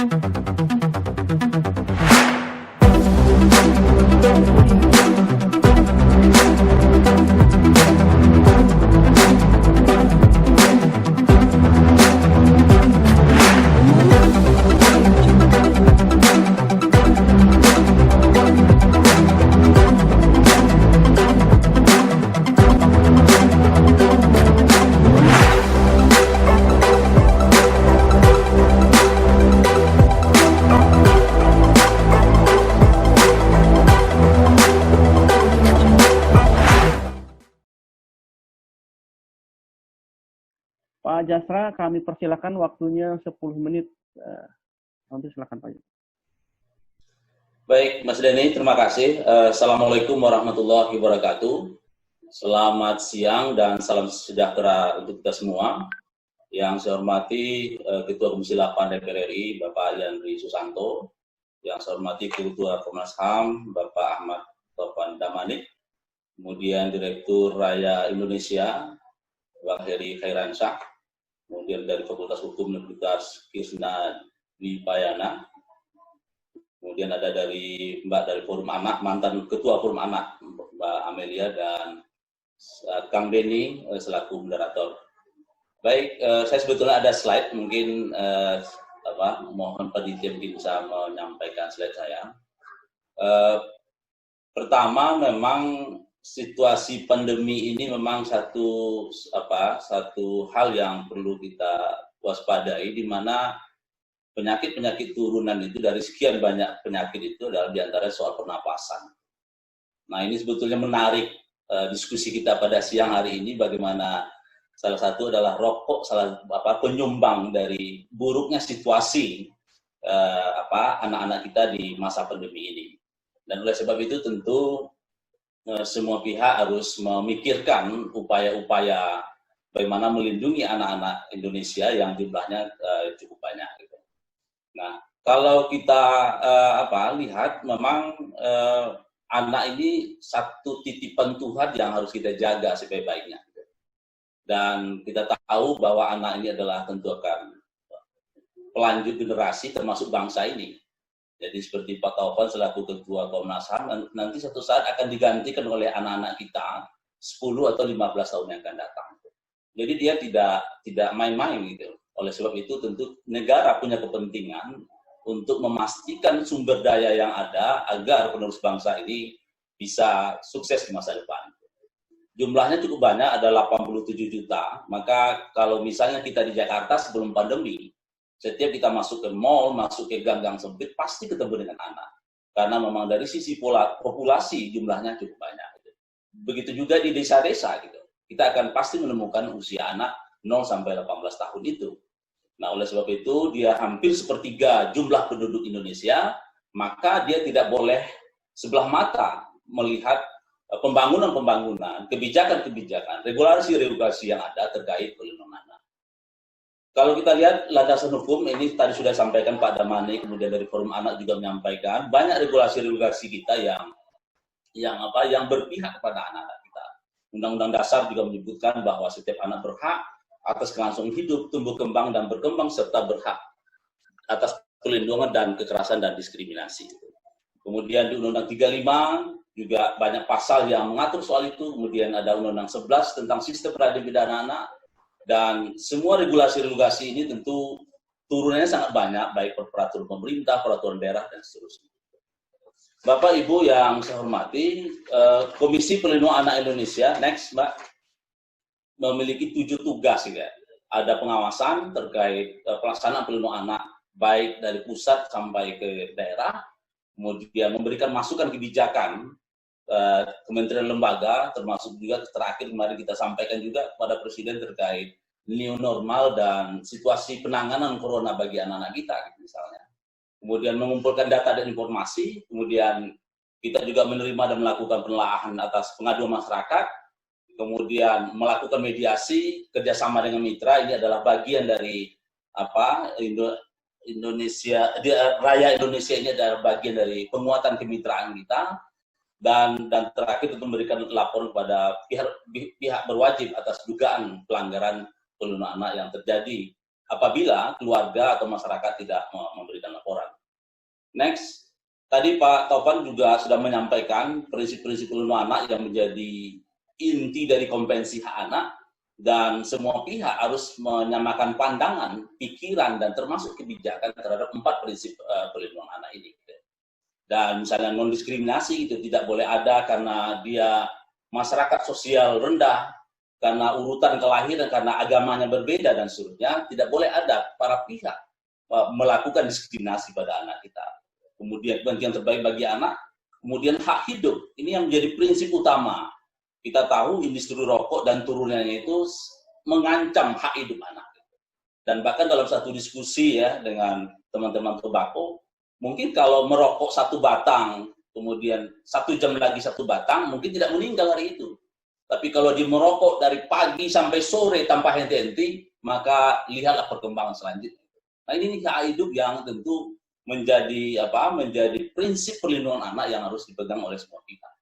Pak Jasra, kami persilakan waktunya 10 menit. Nanti silakan Pak. Baik, Mas Denny, terima kasih. Assalamualaikum warahmatullahi wabarakatuh. Selamat siang dan salam sejahtera untuk kita semua. Yang saya hormati Ketua Komisi 8 DPR RI, Bapak Yandri Susanto. Yang saya hormati Ketua Komnas HAM, Bapak Ahmad Taufan Damanik. Kemudian Direktur Raya Indonesia, Bang Heri Khairansyah. Kemudian dari Fakultas Hukum Universitas Krishna Dipayana. Kemudian ada dari Mbak dari Forum Anak, mantan Ketua Forum Anak, Mbak Amelia, dan Kang Denny selaku moderator. Baik, saya sebetulnya ada slide, mungkin mohon panitia mungkin bisa menyampaikan slide saya. Pertama, memang situasi pandemi ini memang satu hal yang perlu kita waspadai, di mana penyakit-penyakit turunan itu dari sekian banyak penyakit itu adalah diantara soal pernapasan. Nah, ini sebetulnya menarik diskusi kita pada siang hari ini, bagaimana salah satu adalah rokok penyumbang dari buruknya situasi anak-anak kita di masa pandemi ini. Dan oleh sebab itu tentu semua pihak harus memikirkan upaya-upaya bagaimana melindungi anak-anak Indonesia yang jumlahnya cukup banyak. Gitu. Nah, kalau kita lihat, memang anak ini satu titipan Tuhan yang harus kita jaga sebaik-baiknya. Gitu. Dan kita tahu bahwa anak ini adalah tentu akan pelanjut generasi termasuk bangsa ini. Jadi seperti Pak Taufan selaku Ketua Komnas HAM, nanti suatu saat akan digantikan oleh anak-anak kita 10 atau 15 tahun yang akan datang. Jadi dia tidak main-main gitu. Oleh sebab itu tentu negara punya kepentingan untuk memastikan sumber daya yang ada agar penerus bangsa ini bisa sukses di masa depan. Jumlahnya cukup banyak, ada 87 juta. Maka kalau misalnya kita di Jakarta sebelum pandemi, setiap kita masuk ke mall, masuk ke gang-gang sempit, pasti ketemu dengan anak. Karena memang dari sisi populasi jumlahnya cukup banyak. Gitu. Begitu juga di desa-desa, gitu. Kita akan pasti menemukan usia anak 0 sampai 18 tahun itu. Nah, oleh sebab itu, dia hampir sepertiga jumlah penduduk Indonesia, maka dia tidak boleh sebelah mata melihat pembangunan-pembangunan, kebijakan-kebijakan, regulasi-regulasi yang ada terkait perlindungan anak. Kalau kita lihat landasan hukum, ini tadi sudah sampaikan Pak Damani, kemudian dari Forum Anak juga menyampaikan, banyak regulasi-regulasi kita yang berpihak kepada anak-anak kita. Undang-Undang Dasar juga menyebutkan bahwa setiap anak berhak atas kelangsungan hidup, tumbuh kembang dan berkembang, serta berhak atas perlindungan dan kekerasan dan diskriminasi. Kemudian di Undang-Undang 35 juga banyak pasal yang mengatur soal itu, kemudian ada Undang-Undang 11 tentang sistem peradilan pidana anak. Dan semua regulasi-regulasi ini tentu turunannya sangat banyak, baik peraturan pemerintah, peraturan daerah, dan seterusnya. Bapak, Ibu yang saya hormati, Komisi Perlindungan Anak Indonesia, next Mbak, memiliki 7 tugas. Ya. Ada pengawasan terkait pelaksanaan perlindungan anak, baik dari pusat sampai ke daerah, kemudian memberikan masukan kebijakan, kementerian lembaga, termasuk juga terakhir kemarin kita sampaikan juga kepada Presiden terkait new normal dan situasi penanganan corona bagi anak-anak kita, misalnya. Kemudian mengumpulkan data dan informasi, kemudian kita juga menerima dan melakukan penelaahan atas pengaduan masyarakat, kemudian melakukan mediasi, kerjasama dengan mitra, ini adalah bagian dari Indonesia, Raya Indonesia ini adalah bagian dari penguatan kemitraan kita. Dan terakhir untuk memberikan laporan kepada pihak berwajib atas dugaan pelanggaran perlindungan anak yang terjadi, apabila keluarga atau masyarakat tidak memberikan laporan. Next, tadi Pak Taufan juga sudah menyampaikan prinsip-prinsip perlindungan anak yang menjadi inti dari Konvensi Hak Anak, dan semua pihak harus menyamakan pandangan, pikiran, dan termasuk kebijakan terhadap 4 prinsip perlindungan anak ini. Dan misalnya non-diskriminasi itu tidak boleh ada karena dia masyarakat sosial rendah, karena urutan kelahiran, karena agamanya berbeda, dan seterusnya. Tidak boleh ada para pihak melakukan diskriminasi pada anak kita. Kemudian kepentingan terbaik bagi anak, kemudian hak hidup. Ini yang menjadi prinsip utama. Kita tahu industri rokok dan turunannya itu mengancam hak hidup anak. Dan bahkan dalam satu diskusi ya dengan teman-teman tobacco, mungkin kalau merokok 1 batang, kemudian 1 jam lagi 1 batang, mungkin tidak meninggal hari itu. Tapi kalau dia merokok dari pagi sampai sore tanpa henti-henti, maka lihatlah perkembangan selanjutnya. Nah ini hak hidup yang tentu menjadi prinsip perlindungan anak yang harus dipegang oleh semua pihak.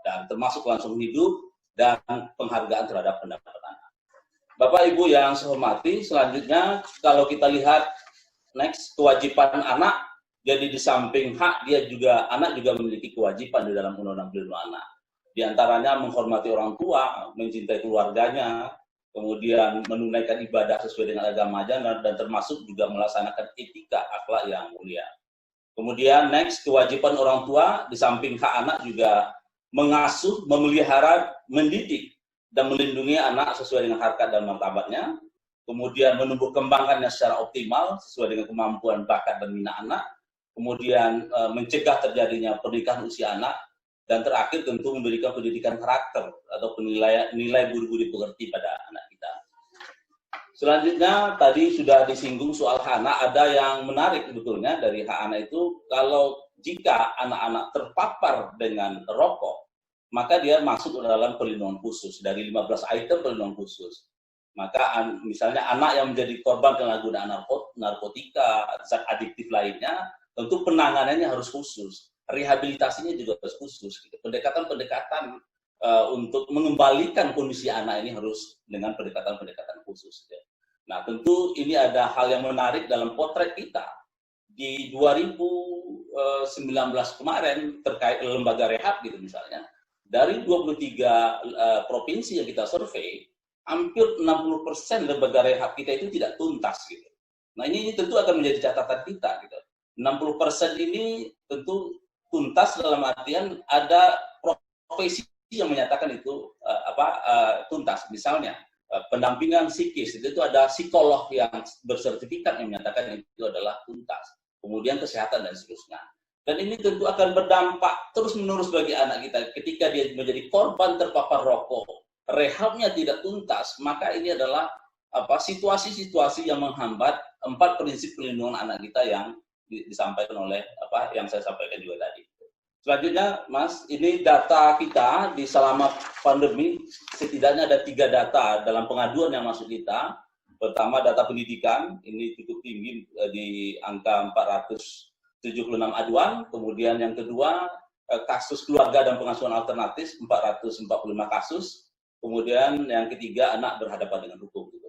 Dan termasuk langsung hidup dan penghargaan terhadap pendapat anak. Bapak Ibu yang saya hormati, selanjutnya kalau kita lihat next, kewajiban anak, jadi di samping hak, anak juga memiliki kewajiban di dalam Undang-Undang Perlindungan Anak. Di antaranya menghormati orang tua, mencintai keluarganya, kemudian menunaikan ibadah sesuai dengan agamanya, dan termasuk juga melaksanakan etika akhlak yang mulia. Kemudian next, kewajiban orang tua di samping hak anak juga mengasuh, memelihara, mendidik, dan melindungi anak sesuai dengan harkat dan martabatnya. Kemudian menumbuh kembangkannya secara optimal sesuai dengan kemampuan, bakat, dan minat anak. Kemudian mencegah terjadinya pernikahan usia anak. Dan terakhir tentu memberikan pendidikan karakter atau nilai budi pekerti pada anak kita. Selanjutnya tadi sudah disinggung soal hak anak. Ada yang menarik sebetulnya dari hak anak itu, kalau jika anak-anak terpapar dengan rokok, maka dia masuk ke dalam perlindungan khusus dari 15 item perlindungan khusus. Maka misalnya anak yang menjadi korban penyalahgunaan narkotika, zat adiktif lainnya, tentu penanganannya harus khusus, rehabilitasinya juga harus khusus. Pendekatan-pendekatan untuk mengembalikan kondisi anak ini harus dengan pendekatan-pendekatan khusus. Nah, tentu ini ada hal yang menarik dalam potret kita. Di 2019 kemarin terkait lembaga rehab gitu misalnya, dari 23 provinsi yang kita survei, hampir 60% lembaga rehab kita itu tidak tuntas gitu. Nah ini tentu akan menjadi catatan kita gitu. 60% ini tentu tuntas dalam artian ada profesi yang menyatakan itu tuntas. Misalnya pendampingan psikis itu ada psikolog yang bersertifikat yang menyatakan itu adalah tuntas. Kemudian kesehatan dan seterusnya. Dan ini tentu akan berdampak terus-menerus bagi anak kita. Ketika dia menjadi korban terpapar rokok, rehabnya tidak tuntas, maka ini adalah situasi-situasi yang menghambat 4 prinsip perlindungan anak kita yang disampaikan oleh yang saya sampaikan juga tadi. Selanjutnya, Mas, ini data kita di selama pandemi, setidaknya ada 3 data dalam pengaduan yang masuk kita. Pertama, data pendidikan, ini cukup tinggi di angka 476 aduan. Kemudian yang kedua, kasus keluarga dan pengasuhan alternatif, 445 kasus. Kemudian yang ketiga, anak berhadapan dengan hukum. Gitu.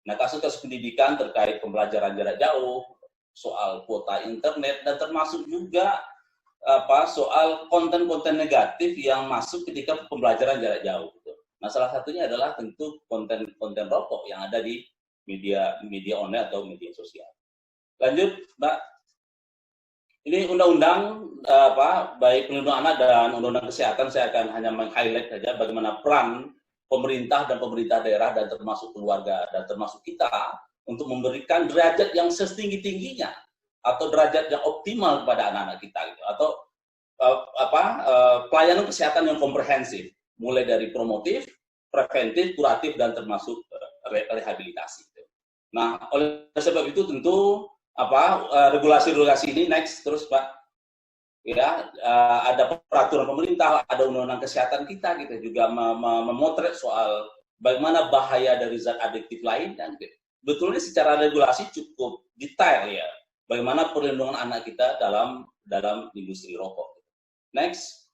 Nah, kasus-kasus pendidikan terkait pembelajaran jarak jauh, soal kuota internet, dan termasuk juga soal konten-konten negatif yang masuk ketika pembelajaran jarak jauh. Gitu. Nah, salah satunya adalah tentu konten rokok yang ada di media online atau media sosial. Lanjut, Mbak. Ini undang-undang baik perlindungan anak dan undang-undang kesehatan, saya akan hanya meng-highlight saja bagaimana peran pemerintah dan pemerintah daerah dan termasuk keluarga dan termasuk kita untuk memberikan derajat yang setinggi-tingginya atau derajat yang optimal kepada anak-anak kita gitu. Atau pelayanan kesehatan yang komprehensif, mulai dari promotif, preventif, kuratif, dan termasuk rehabilitasi. Nah, oleh sebab itu tentu regulasi-regulasi ini next terus Pak, ya ada peraturan pemerintah, ada undang-undang kesehatan kita juga memotret soal bagaimana bahaya dari zat adiktif lain, dan betulnya secara regulasi cukup detail ya bagaimana perlindungan anak kita dalam industri rokok. Next,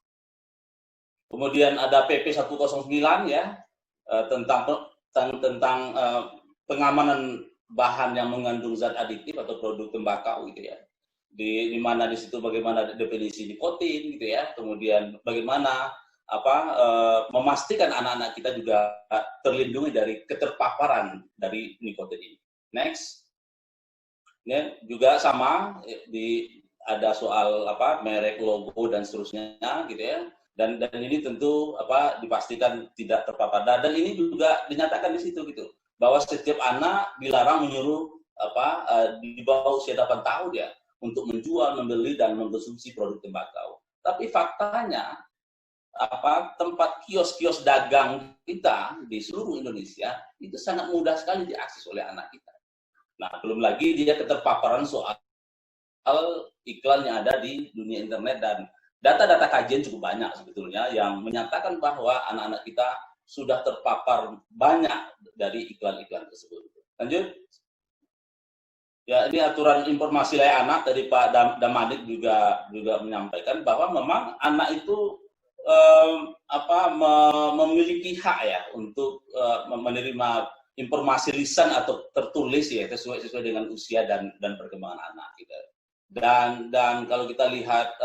kemudian ada PP 109 ya tentang pengamanan bahan yang mengandung zat adiktif atau produk tembakau gitu ya. Di mana di situ bagaimana definisi nikotin gitu ya. Kemudian bagaimana memastikan anak-anak kita juga terlindungi dari keterpaparan dari nikotin ini. Next. Ini juga sama ada soal merek, logo dan seterusnya gitu ya. Dan ini tentu dipastikan tidak terpapar. Dan ini juga dinyatakan di situ gitu bahwa setiap anak dilarang menyuruh di bawah usia 8 tahun ya untuk menjual, membeli dan mengkonsumsi produk tembakau. Tapi faktanya tempat kios-kios dagang kita di seluruh Indonesia itu sangat mudah sekali diakses oleh anak kita. Nah, belum lagi dia keterpaparan soal iklan yang ada di dunia internet, dan data-data kajian cukup banyak sebetulnya yang menyatakan bahwa anak-anak kita sudah terpapar banyak dari iklan-iklan tersebut. Lanjut. Ya, ini aturan informasi layak anak dari Pak Damanik juga menyampaikan bahwa memang anak itu memiliki hak ya untuk menerima informasi lisan atau tertulis ya sesuai dengan usia dan perkembangan anak gitu. Dan kalau kita lihat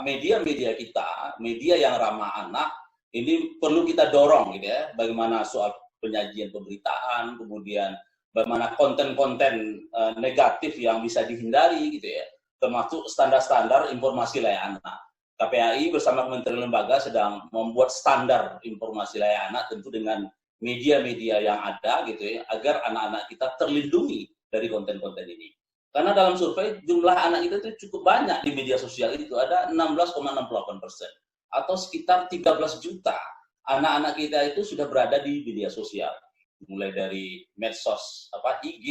media-media kita, media yang ramah anak ini perlu kita dorong gitu ya, bagaimana soal penyajian pemberitaan, kemudian bagaimana konten-konten negatif yang bisa dihindari gitu ya, termasuk standar-standar informasi layak anak. KPAI bersama Kementerian Lembaga sedang membuat standar informasi layak anak tentu dengan media-media yang ada gitu ya, agar anak-anak kita terlindungi dari konten-konten ini. Karena dalam survei jumlah anak itu cukup banyak di media sosial itu, ada 16,68%, atau sekitar 13 juta anak-anak kita itu sudah berada di media sosial, mulai dari medsos, IG,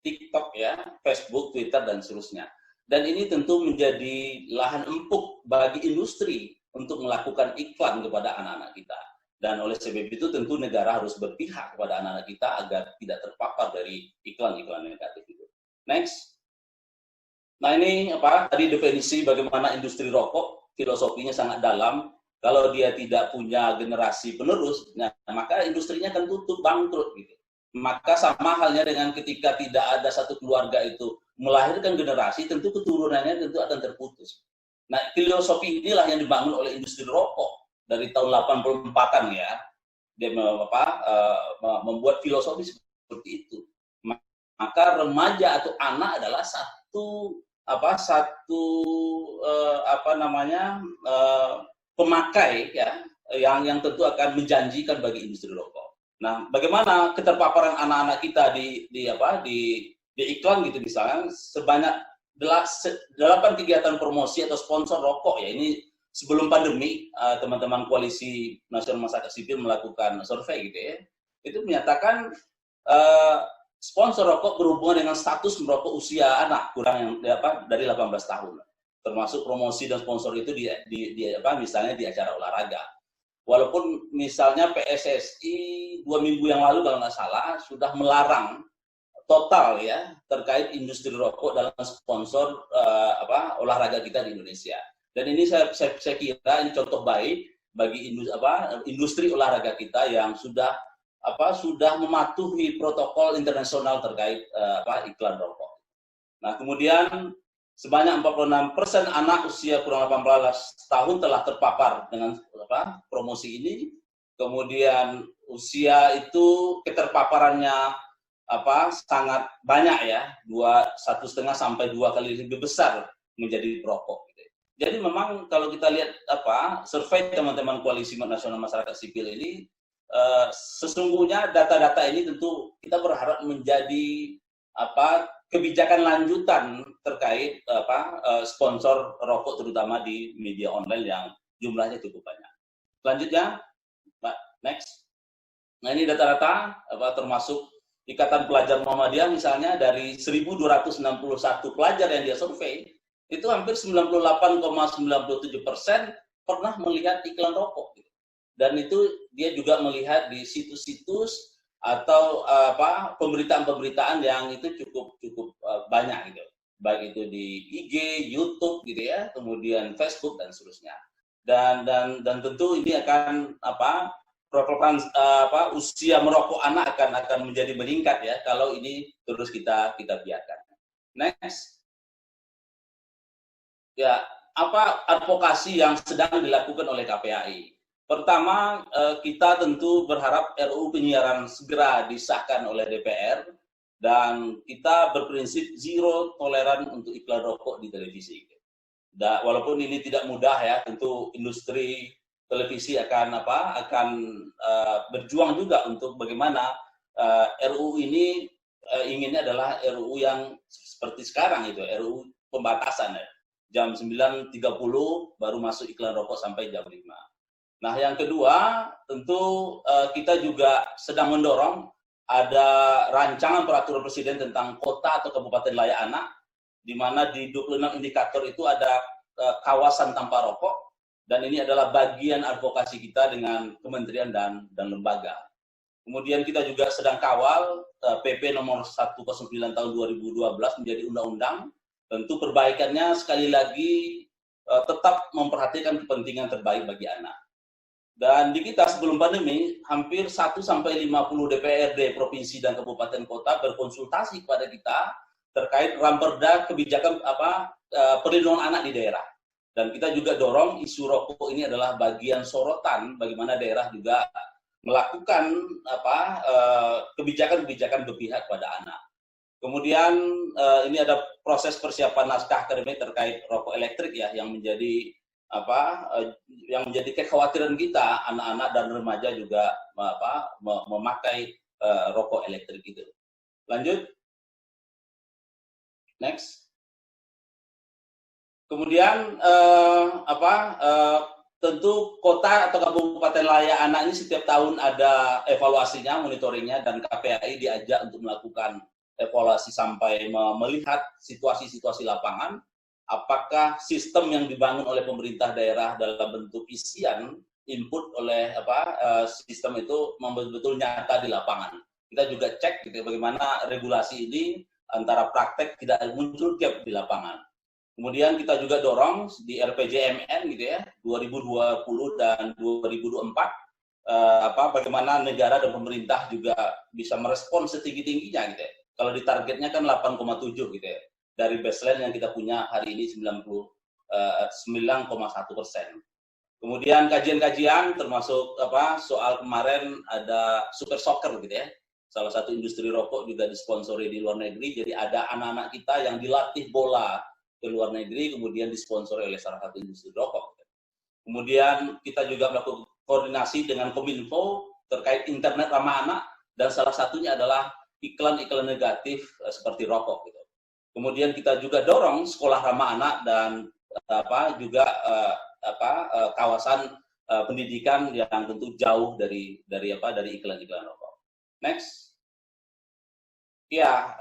TikTok ya, Facebook, Twitter dan seterusnya. Dan ini tentu menjadi lahan empuk bagi industri untuk melakukan iklan kepada anak-anak kita. Dan oleh sebab itu tentu negara harus berpihak kepada anak-anak kita agar tidak terpapar dari iklan-iklan negatif itu. Next. Nah ini tadi definisi bagaimana industri rokok, filosofinya sangat dalam. Kalau dia tidak punya generasi penerus, nah, maka industrinya akan tutup, bangkrut gitu. Maka sama halnya dengan ketika tidak ada satu keluarga itu melahirkan generasi, tentu keturunannya tentu akan terputus. Nah, filosofi inilah yang dibangun oleh industri rokok dari tahun 84-an ya. Dia membuat filosofi seperti itu. Maka remaja atau anak adalah pemakai ya yang tentu akan menjanjikan bagi industri rokok. Nah, bagaimana keterpaparan anak-anak kita di iklan gitu misalnya, sebanyak 8 kegiatan promosi atau sponsor rokok ya, ini sebelum pandemi teman-teman Koalisi Nasional Masyarakat Sipil melakukan survei gitu ya, itu menyatakan sponsor rokok berhubungan dengan status merokok usia anak kurang dari 18 tahun. Termasuk promosi dan sponsor itu misalnya di acara olahraga. Walaupun misalnya PSSI 2 minggu yang lalu kalau nggak salah sudah melarang total ya terkait industri rokok dalam sponsor olahraga kita di Indonesia. Dan ini saya kira ini contoh baik bagi industri olahraga kita yang sudah mematuhi protokol internasional terkait iklan rokok. Nah, kemudian sebanyak 46% anak usia kurang 18 tahun telah terpapar dengan promosi ini. Kemudian usia itu keterpaparannya sangat banyak ya, 1,5 sampai 2 kali lebih besar menjadi perokok. Gitu. Jadi memang kalau kita lihat survei teman-teman Koalisi Nasional Masyarakat Sipil ini, sesungguhnya data-data ini tentu kita berharap menjadi kebijakan lanjutan terkait sponsor rokok terutama di media online yang jumlahnya cukup banyak. Selanjutnya, Mbak, next. Nah ini data-data termasuk Ikatan Pelajar Muhammadiyah misalnya, dari 1.261 pelajar yang dia survei, itu hampir 98,97% pernah melihat iklan rokok. Dan itu dia juga melihat di situs-situs atau pemberitaan-pemberitaan yang itu cukup banyak gitu, baik itu di IG, YouTube gitu ya, kemudian Facebook dan seterusnya. Dan tentu ini akan usia merokok anak akan menjadi meningkat ya kalau ini terus kita biarkan. Next. Ya, apa advokasi yang sedang dilakukan oleh KPAI? Pertama, kita tentu berharap RUU penyiaran segera disahkan oleh DPR dan kita berprinsip zero toleran untuk iklan rokok di televisi. Walaupun ini tidak mudah ya, tentu industri televisi akan berjuang juga untuk bagaimana RUU ini inginnya adalah RUU yang seperti sekarang itu, RUU pembatasan ya. Jam 9.30 baru masuk iklan rokok sampai jam 5. Nah, yang kedua, tentu kita juga sedang mendorong ada rancangan peraturan presiden tentang kota atau kabupaten layak anak, di mana di 26 indikator itu ada kawasan tanpa rokok, dan ini adalah bagian advokasi kita dengan kementerian dan lembaga. Kemudian kita juga sedang kawal PP nomor 109 tahun 2012 menjadi undang-undang. Tentu perbaikannya sekali lagi tetap memperhatikan kepentingan terbaik bagi anak. Dan di kita sebelum pandemi, hampir 1-50 DPRD provinsi dan kabupaten kota berkonsultasi kepada kita terkait ramperda kebijakan perlindungan anak di daerah. Dan kita juga dorong isu rokok ini adalah bagian sorotan bagaimana daerah juga melakukan kebijakan-kebijakan berpihak pada anak. Kemudian ini ada proses persiapan naskah akademik terkait rokok elektrik ya, yang menjadi kekhawatiran kita, anak-anak dan remaja juga memakai rokok elektrik itu. Lanjut. Next. Kemudian tentu kota atau kabupaten layak anak ini setiap tahun ada evaluasinya, monitoringnya, dan KPAI diajak untuk melakukan evaluasi sampai melihat situasi-situasi lapangan, apakah sistem yang dibangun oleh pemerintah daerah dalam bentuk isian input oleh sistem itu betul-betul nyata di lapangan. Kita juga cek gitu, bagaimana regulasi ini antara praktek tidak muncul gap di lapangan. Kemudian kita juga dorong di RPJMN gitu ya, 2020 dan 2024 bagaimana negara dan pemerintah juga bisa merespon setinggi-tingginya gitu ya. Kalau di targetnya kan 8,7 gitu ya. Dari baseline yang kita punya hari ini 9,1%. Kemudian kajian-kajian termasuk soal kemarin ada Super Soccer gitu ya. Salah satu industri rokok juga disponsori di luar negeri. Jadi ada anak-anak kita yang dilatih bola ke luar negeri, kemudian disponsori oleh salah satu industri rokok. Kemudian kita juga melakukan koordinasi dengan Kominfo terkait internet ramah anak, dan salah satunya adalah iklan-iklan negatif seperti rokok gitu. Kemudian kita juga dorong sekolah ramah anak dan kawasan pendidikan yang tentu jauh dari iklan-iklan rokok. Next. Ya,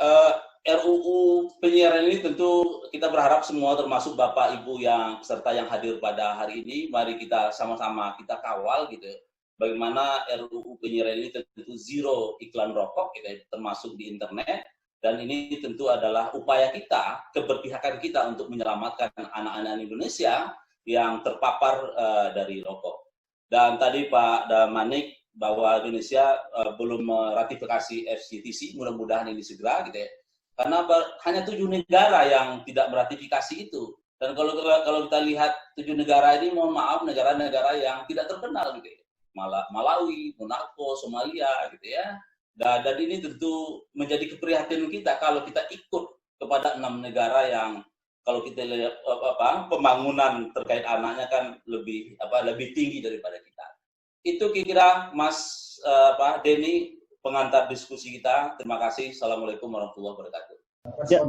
RUU penyiaran ini tentu kita berharap semua termasuk Bapak Ibu yang peserta yang hadir pada hari ini, mari kita sama-sama kita kawal gitu. Bagaimana RUU penyiaran ini tentu zero iklan rokok gitu, termasuk di internet, dan ini tentu adalah upaya kita, keberpihakan kita untuk menyelamatkan anak-anak Indonesia yang terpapar dari rokok. Dan tadi Pak Damanik bahwa Indonesia belum meratifikasi FCTC, mudah-mudahan ini segera gitu ya. Karena hanya 7 negara yang tidak meratifikasi itu. Dan kalau kita lihat 7 negara ini, mohon maaf, negara-negara yang tidak terkenal gitu ya. Malawi, Monaco, Somalia gitu ya. Dan ini tentu menjadi keprihatinan kita kalau kita ikut kepada 6 negara yang kalau kita lihat pembangunan terkait anaknya kan lebih tinggi daripada kita. Itu kira-kira Mas Denny, pengantar diskusi kita. Terima kasih. Assalamualaikum warahmatullahi wabarakatuh. Ya.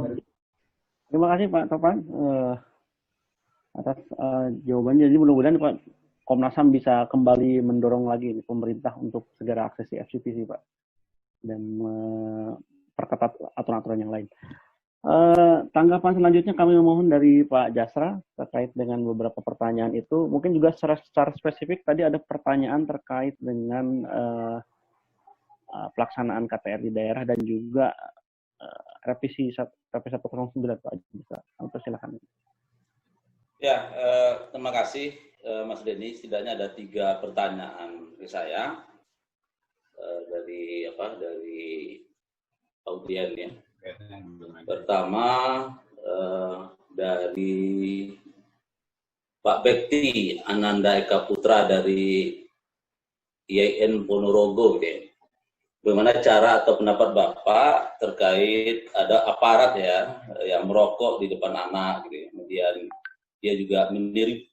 Terima kasih Pak Topan atas jawabannya. Jadi mudah-mudahan Pak Komnas HAM bisa kembali mendorong lagi pemerintah untuk segera aksesi FCTC Pak, dan perketat aturan-aturan yang lain. Tanggapan selanjutnya kami memohon dari Pak Jasra terkait dengan beberapa pertanyaan itu. Mungkin juga secara spesifik tadi ada pertanyaan terkait dengan pelaksanaan KTR di daerah dan juga revisi PP 109 Pak. Bisa silakan. Ya, terima kasih Mas Denny. Setidaknya ada 3 pertanyaan dari saya. dari audien ya. Pertama dari Pak Bekti Ananda Eka Putra dari IAIN Ponorogo, gitu. Bagaimana cara atau pendapat Bapak terkait ada aparat ya yang merokok di depan anak, gitu. Kemudian dia juga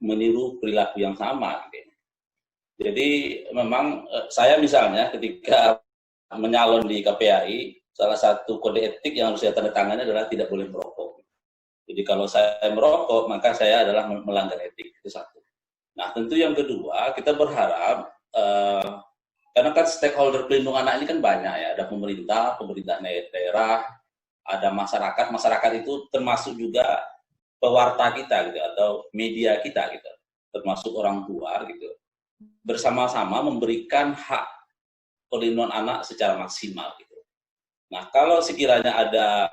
meniru perilaku yang sama, gitu. Jadi memang saya misalnya ketika menyalon di KPAI, salah satu kode etik yang harus saya tanda tangani adalah tidak boleh merokok. Jadi kalau saya merokok, maka saya adalah melanggar etik, itu satu. Nah tentu yang kedua, kita berharap karena kan stakeholder pelindungan anak ini kan banyak ya, ada pemerintah daerah, ada masyarakat itu termasuk juga pewarta kita gitu, atau media kita gitu, termasuk orang tua gitu, bersama-sama memberikan hak perlindungan anak secara maksimal gitu. Nah kalau sekiranya ada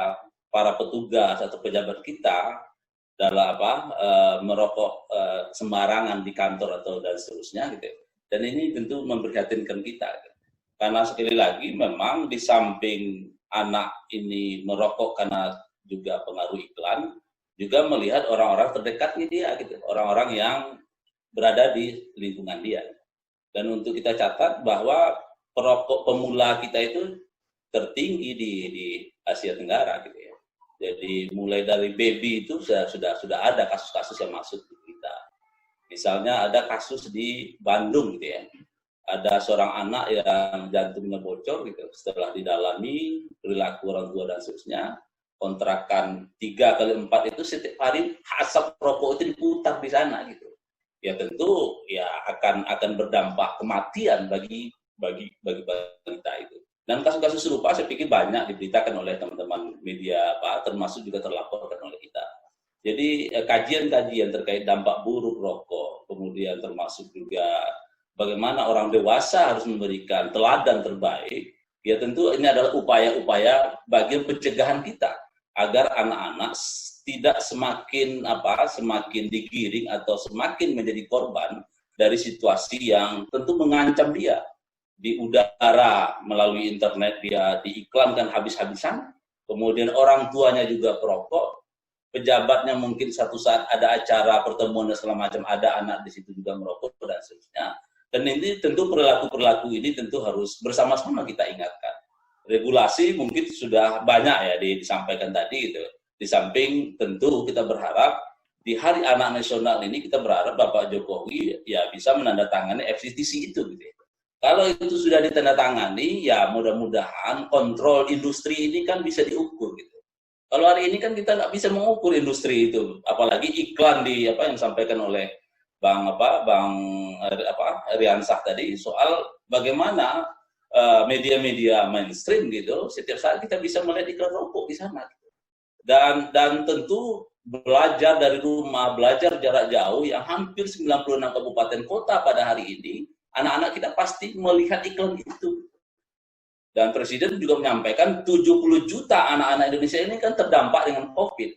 para petugas atau pejabat kita dalam merokok sembarangan di kantor atau dan seterusnya gitu. Dan ini tentu memprihatinkan kita. Karena sekali lagi memang di samping anak ini merokok karena juga pengaruh iklan, juga melihat orang-orang terdekatnya dia gitu, orang-orang yang berada di lingkungan dia. Dan untuk kita catat bahwa perokok pemula kita itu tertinggi di Asia Tenggara gitu ya. Jadi mulai dari baby itu sudah ada kasus-kasus yang masuk di kita. Misalnya ada kasus di Bandung gitu ya. Ada seorang anak yang jantungnya bocor gitu. Setelah didalami perilaku orang tua dan seterusnya, kontrakan 3x4 itu setiap hari asap rokok itu diputar di sana gitu. Ya tentu ya akan berdampak kematian bagi balita itu. Dan kasus-kasus serupa saya pikir banyak diberitakan oleh teman-teman media termasuk juga terlaporkan oleh kita. Jadi kajian-kajian terkait dampak buruk rokok, kemudian termasuk juga bagaimana orang dewasa harus memberikan teladan terbaik, ya tentu ini adalah upaya-upaya bagian pencegahan kita agar anak-anak tidak semakin digiring atau semakin menjadi korban dari situasi yang tentu mengancam dia. Di udara melalui internet dia diiklankan habis-habisan, kemudian orang tuanya juga perokok, pejabatnya mungkin satu saat ada acara pertemuan dan segala macam ada anak di situ juga merokok dan seterusnya. Dan ini tentu perilaku ini tentu harus bersama-sama kita ingatkan. Regulasi mungkin sudah banyak ya disampaikan tadi gitu. Di samping tentu kita berharap di Hari Anak Nasional ini kita berharap Bapak Jokowi ya bisa menandatangani FCTC itu gitu. Kalau itu sudah ditandatangani ya mudah-mudahan kontrol industri ini kan bisa diukur gitu. Kalau hari ini kan kita nggak bisa mengukur industri itu, apalagi iklan yang disampaikan oleh Bang Riansah tadi soal bagaimana media-media mainstream gitu, setiap saat kita bisa melihat iklan rokok di sana. Dan tentu belajar dari rumah, belajar jarak jauh yang hampir 96 kabupaten kota pada hari ini, anak-anak kita pasti melihat iklan itu. Dan Presiden juga menyampaikan 70 juta anak-anak Indonesia ini kan terdampak dengan COVID.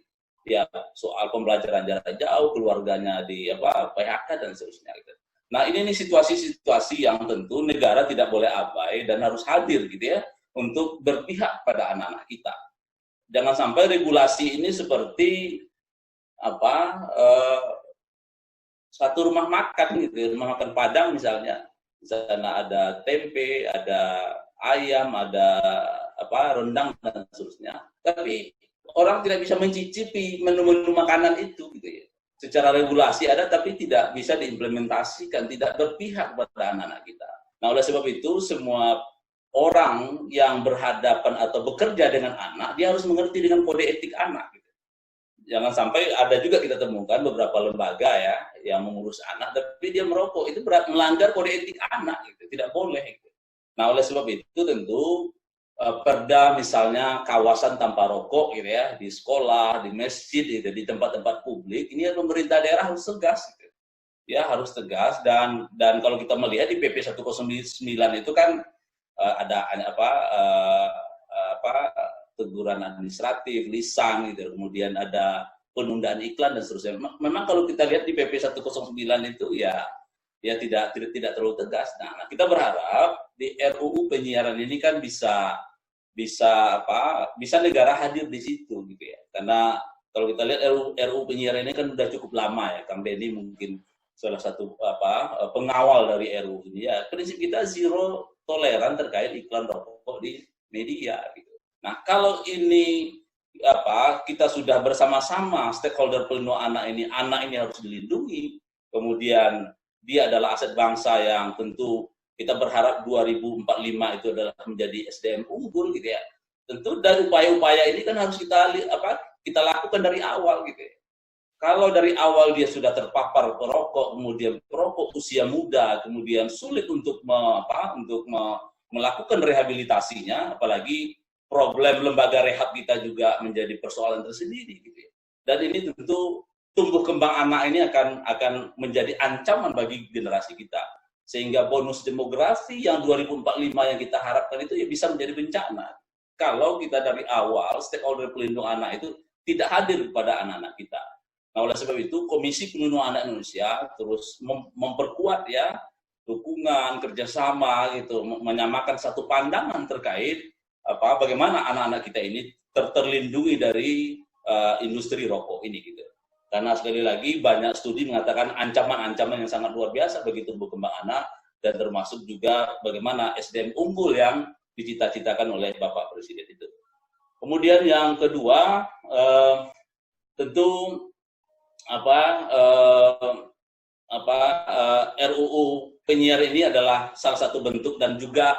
Ya, soal pembelajaran jarak jauh, keluarganya di PHK dan seterusnya. Nah, ini situasi-situasi yang tentu negara tidak boleh abai dan harus hadir gitu ya untuk berpihak pada anak-anak kita. Jangan sampai regulasi ini seperti satu rumah makan gitu, rumah makan Padang misalnya. Di sana ada tempe, ada ayam, ada rendang dan seterusnya. Tapi orang tidak bisa mencicipi menu-menu makanan itu gitu ya. Secara regulasi ada tapi tidak bisa diimplementasikan, tidak berpihak pada anak-anak kita. Nah, oleh sebab itu semua orang yang berhadapan atau bekerja dengan anak, dia harus mengerti dengan kode etik anak gitu. Jangan sampai ada juga kita temukan beberapa lembaga ya yang mengurus anak tapi dia merokok, itu melanggar kode etik anak gitu, tidak boleh gitu. Nah, oleh sebab itu tentu perda misalnya kawasan tanpa rokok gitu ya, di sekolah, di masjid gitu, di tempat-tempat publik, ini pemerintah daerah harus tegas gitu. Ya, harus tegas dan kalau kita melihat di PP 109 itu kan ada teguran administratif, lisan gitu, kemudian ada penundaan iklan dan seterusnya. Memang kalau kita lihat di PP 109 itu ya ya tidak terlalu tegas. Nah, kita berharap di RUU penyiaran ini kan bisa negara hadir di situ gitu ya. Karena kalau kita lihat RUU penyiaran ini kan udah cukup lama ya, Kang Denny mungkin salah satu pengawal dari RUU ini ya. Prinsip kita zero toleran terkait iklan rokok di media gitu. Nah, kalau ini kita sudah bersama-sama stakeholder pelindungan anak ini harus dilindungi. Kemudian dia adalah aset bangsa yang tentu kita berharap 2045 itu adalah menjadi SDM unggul gitu ya. Tentu dari upaya-upaya ini kan harus kita lakukan dari awal gitu ya. Kalau dari awal dia sudah terpapar perokok, kemudian perokok usia muda, kemudian sulit untuk melakukan rehabilitasinya, apalagi problem lembaga rehab kita juga menjadi persoalan tersendiri gitu ya. Dan ini tentu tumbuh kembang anak ini akan menjadi ancaman bagi generasi kita. Sehingga bonus demografi yang 2045 yang kita harapkan itu ya bisa menjadi bencana. Kalau kita dari awal stakeholder pelindung anak itu tidak hadir kepada anak-anak kita. Nah, oleh sebab itu Komisi Pelindungan Anak Indonesia terus memperkuat ya dukungan, kerjasama gitu, menyamakan satu pandangan terkait bagaimana anak-anak kita ini terlindungi dari industri rokok ini gitu. Karena sekali lagi banyak studi mengatakan ancaman-ancaman yang sangat luar biasa bagi tumbuh kembang anak dan termasuk juga bagaimana SDM unggul yang dicita-citakan oleh Bapak Presiden itu. Kemudian yang kedua tentu RUU penyiar ini adalah salah satu bentuk dan juga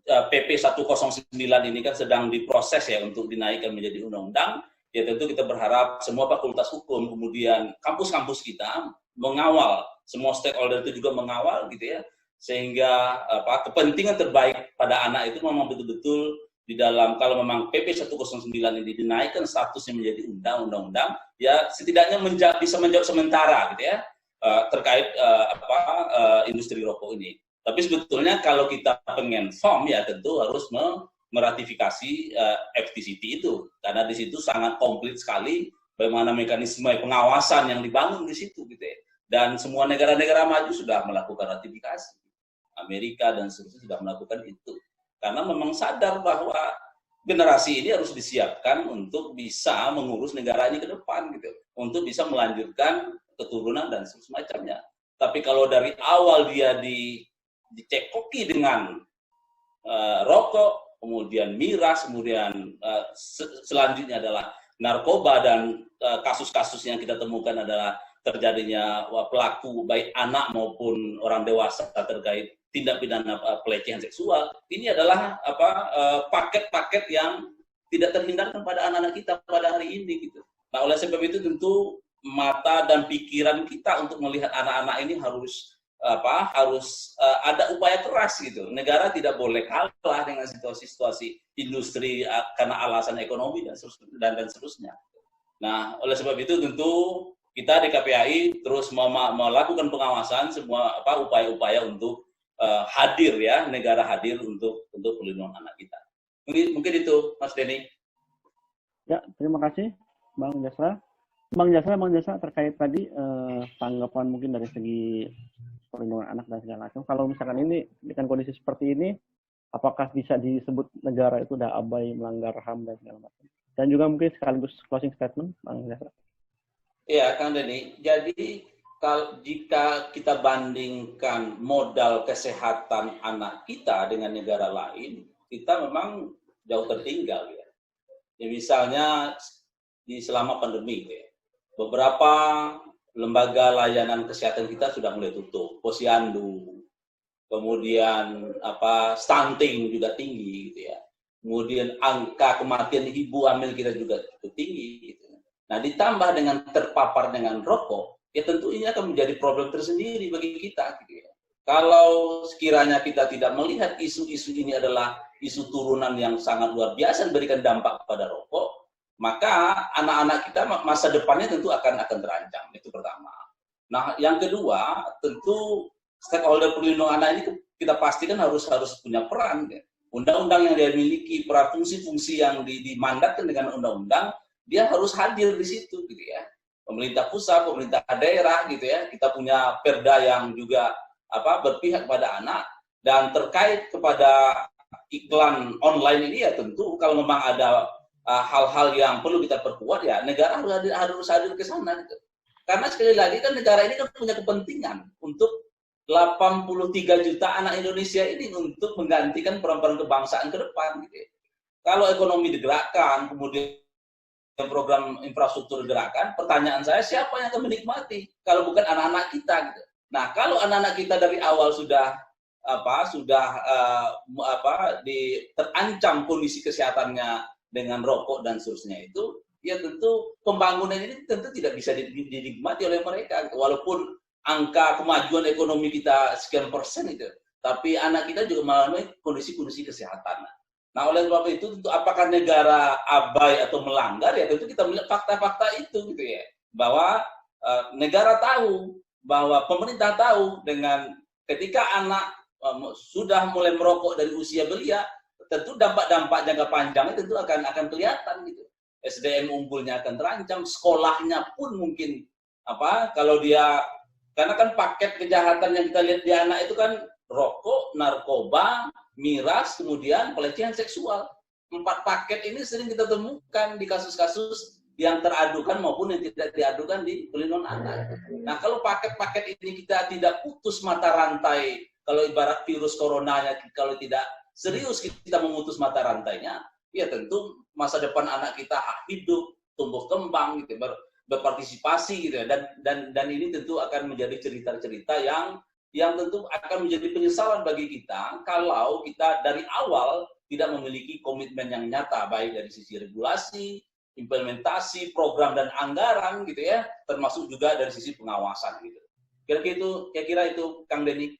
PP 109 ini kan sedang diproses ya untuk dinaikkan menjadi undang-undang. Ya tentu kita berharap semua fakultas hukum, kemudian kampus-kampus kita mengawal, semua stakeholder itu juga mengawal gitu ya, sehingga kepentingan terbaik pada anak itu memang betul-betul di dalam, kalau memang PP 109 ini dinaikkan statusnya menjadi undang-undang, ya setidaknya bisa menjawab sementara gitu ya, terkait industri rokok ini. Tapi sebetulnya kalau kita pengen firm ya tentu harus meratifikasi FTCT itu, karena di situ sangat komplit sekali bagaimana mekanisme pengawasan yang dibangun di situ gitu ya. Dan semua negara-negara maju sudah melakukan ratifikasi, Amerika dan seterusnya sudah melakukan itu, karena memang sadar bahwa generasi ini harus disiapkan untuk bisa mengurus negara ini ke depan gitu, untuk bisa melanjutkan keturunan dan semacamnya. Tapi kalau dari awal dia dicekoki dengan rokok, kemudian miras, kemudian selanjutnya adalah narkoba, dan kasus-kasus yang kita temukan adalah terjadinya pelaku baik anak maupun orang dewasa terkait tindak pidana pelecehan seksual. Ini adalah paket-paket yang tidak terhindarkan pada anak-anak kita pada hari ini gitu. Nah, oleh sebab itu tentu mata dan pikiran kita untuk melihat anak-anak ini harus ada upaya keras gitu. Negara tidak boleh kalah dengan situasi-situasi industri karena alasan ekonomi dan seterusnya. Nah, oleh sebab itu tentu kita di KPAI terus melakukan pengawasan semua upaya-upaya untuk hadir ya, negara hadir untuk pelindungan anak kita. Mungkin itu, Mas Denny. Ya, terima kasih, Bang Jasra. Bang Jasra terkait tadi tanggapan mungkin dari segi perlindungan anak dan segala macam. Kalau misalkan ini dengan kondisi seperti ini, apakah bisa disebut negara itu udah abai, melanggar HAM dan segala macam? Dan juga mungkin sekaligus closing statement, Bang Jasra. Iya, Kang Denny. Jadi jika kita bandingkan modal kesehatan anak kita dengan negara lain, kita memang jauh tertinggal ya. Ya misalnya selama pandemi ya, beberapa lembaga layanan kesehatan kita sudah mulai tutup, posyandu, kemudian stunting juga tinggi gitu ya. Kemudian angka kematian ibu hamil kita juga cukup tinggi gitu. Nah, ditambah dengan terpapar dengan rokok, ya tentu ini akan menjadi problem tersendiri bagi kita gitu ya. Kalau sekiranya kita tidak melihat isu-isu ini adalah isu turunan yang sangat luar biasa memberikan dampak kepada rokok, maka anak-anak kita masa depannya tentu akan terancam. Itu pertama. Nah, yang kedua, tentu stakeholder perlindungan anak ini kita pastikan harus punya peran. Ya. Undang-undang yang dia miliki, fungsi-fungsi yang dimandatkan dengan undang-undang, dia harus hadir di situ, gitu ya. Pemerintah pusat, pemerintah daerah, gitu ya. Kita punya perda yang juga berpihak pada anak. Dan terkait kepada iklan online ini ya tentu kalau memang ada hal-hal yang perlu kita perkuat ya negara harus hadir ke sana gitu. Karena sekali lagi kan negara ini kan punya kepentingan untuk 83 juta anak Indonesia ini untuk menggantikan peran-peran kebangsaan ke depan gitu. Kalau ekonomi digerakkan, kemudian program infrastruktur digerakkan, pertanyaan saya siapa yang akan menikmati kalau bukan anak-anak kita gitu. Nah, kalau anak-anak kita dari awal sudah terancam kondisi kesehatannya dengan rokok dan seterusnya itu, ya tentu pembangunan ini tentu tidak bisa dinikmati oleh mereka, walaupun angka kemajuan ekonomi kita sekian persen itu, tapi anak kita juga mengalami kondisi-kondisi kesehatan. Nah, oleh sebab itu tentu apakah negara abai atau melanggar, ya tentu kita melihat fakta-fakta itu gitu ya, bahwa negara tahu, bahwa pemerintah tahu dengan ketika anak sudah mulai merokok dari usia belia, tentu dampak-dampak jangka panjangnya tentu akan kelihatan gitu. SDM unggulnya akan terancam, sekolahnya pun mungkin kalau dia, karena kan paket kejahatan yang kita lihat di anak itu kan rokok, narkoba, miras, kemudian pelecehan seksual. 4 paket ini sering kita temukan di kasus-kasus yang teradukan maupun yang tidak diadukan di perlindungan anak. Nah, kalau paket-paket ini kita tidak putus mata rantai, kalau ibarat virus coronanya, kalau tidak serius kita memutus mata rantainya, ya tentu masa depan anak kita hidup, tumbuh kembang, gitu, berpartisipasi, gitu, dan ini tentu akan menjadi cerita-cerita yang tentu akan menjadi penyesalan bagi kita kalau kita dari awal tidak memiliki komitmen yang nyata, baik dari sisi regulasi, implementasi, program dan anggaran, gitu ya, termasuk juga dari sisi pengawasan, gitu. Kira-kira itu, Kang Denny.